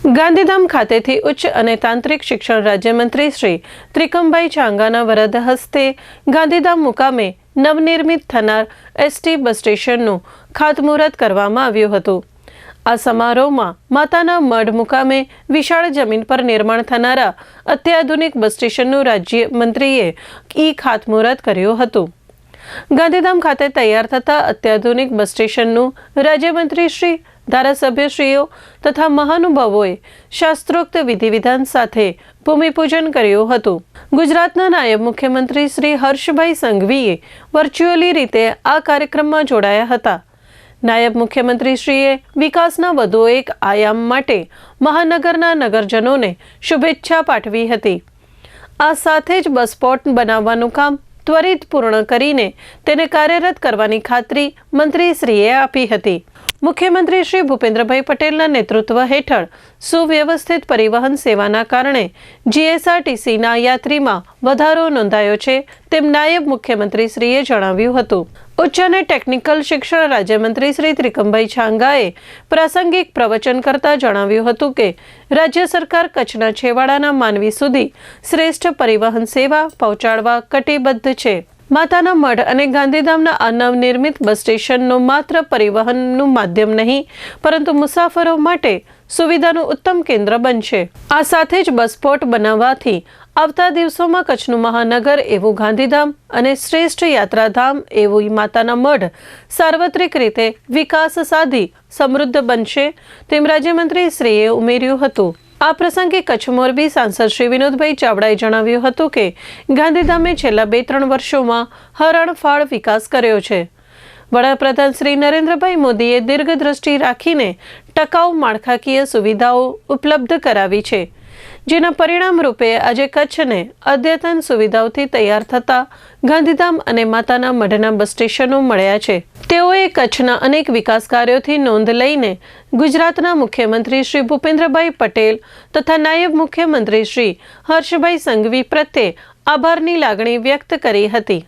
ગાંધીધામ ખાતેથી ઉચ્ચ અને તાંત્રિક શિક્ષણ રાજ્યમંત્રી શ્રી ત્રિકમભાઈ ચાંગાના વરદ હસ્તે ગાંધીધામ મુકામે નવનિર્મિત થનાર એસટી બસ સ્ટેશનનું ખાતમુહૂર્ત કરવામાં આવ્યું હતું। આ સમારોહમાં માતાના મઢ મુકામે વિશાળ જમીન પર નિર્માણ થનારા અત્યાધુનિક બસ સ્ટેશનનું રાજ્યમંત્રીએ ખાતમુહૂર્ત કર્યું હતું। ગાંધીધામ ખાતે તૈયાર થતા અત્યાધુનિક બસ સ્ટેશનનું રાજ્યમંત્રી શ્રી, ધારાસભ્યશ્રીઓ તથા મહાનુભાવોએ શાસ્ત્રોક્ત વિધિવિધાન સાથે ભૂમિપૂજન કર્યું હતું। ગુજરાતના નાયબ મુખ્યમંત્રી શ્રી હર્ષભાઈ સંઘવીએ વર્ચ્યુઅલી રીતે આ કાર્યક્રમમાં જોડાયા હતા। નાયબ મુખ્યમંત્રીશ્રીએ વિકાસના વધુ એક આયામ માટે મહાનગરના નગરજનોને શુભેચ્છા પાઠવી હતી। આ સાથે જ બસ સ્પોટ બનાવવાનું કામ ત્વરિત પૂર્ણ કરીને તેને કાર્યરત કરવાની ખાતરી મંત્રીશ્રીએ આપી હતી। મુખ્યમંત્રી શ્રી ભૂપેન્દ્રભાઈ પટેલના નેતૃત્વ હેઠળ સુવ્યવસ્થિત પરિવહન સેવાના કારણે જીએસઆરટીસીના યાત્રીમાં વધારો નોંધાયો છે તેમ નાયબ મુખ્યમંત્રીશ્રીએ જણાવ્યું હતું। ઉચ્ચ અને ટેકનિકલ શિક્ષણ રાજ્યમંત્રી શ્રી ત્રિકમભાઈ ચાંગાએ પ્રાસંગિક પ્રવચન કરતા જણાવ્યું હતું કે રાજ્ય સરકાર કચ્છના છેવાડાના માનવી સુધી શ્રેષ્ઠ પરિવહન સેવા પહોંચાડવા કટિબદ્ધ છે। માતાના મઢ અને ગાંધીધામના આ નવનિર્મિત બસ સ્ટેશનનો માત્ર પરિવહનનું માધ્યમ નહીં પરંતુ મુસાફરો માટે સુવિધાનું ઉત્તમ કેન્દ્ર બનશે। આ સાથે જ બસ સ્પોટ બનાવવાથી આવતા દિવસોમાં કચ્છનું મહાનગર એવું ગાંધીધામ અને શ્રેષ્ઠ યાત્રાધામ એવું માતાના મઢ સાર્વત્રિક રીતે વિકાસ સાધી સમૃદ્ધ બનશે તેમ રાજ્યમંત્રી શ્રીએ ઉમેર્યું હતું। આ પ્રસંગે કચ્છ મોરબી સાંસદ શ્રી વિનોદભાઈ ચાવડાએ જણાવ્યું હતું કે ગાંધીધામે છેલ્લા 2-3 વર્ષોમાં હરણફાળ વિકાસ કર્યો છે। વડાપ્રધાન શ્રી નરેન્દ્રભાઈ મોદીએ દીર્ઘદ્રષ્ટિ રાખીને ટકાઉ માળખાકીય સુવિધાઓ ઉપલબ્ધ કરાવી છે, જેના પરિણામ રૂપે આજે કચ્છને અદ્યતન સુવિધાઓથી તૈયાર થતા ગાંધીધામ અને માતાના મઢના બસ સ્ટેશનો મળ્યા છે। તેઓએ કચ્છના અનેક વિકાસ કાર્યોથી નોંધ લઈને ગુજરાતના મુખ્યમંત્રી શ્રી ભૂપેન્દ્રભાઈ પટેલ તથા નાયબ મુખ્યમંત્રી શ્રી હર્ષભાઈ સંઘવી પ્રત્યે આભારની લાગણી વ્યક્ત કરી હતી।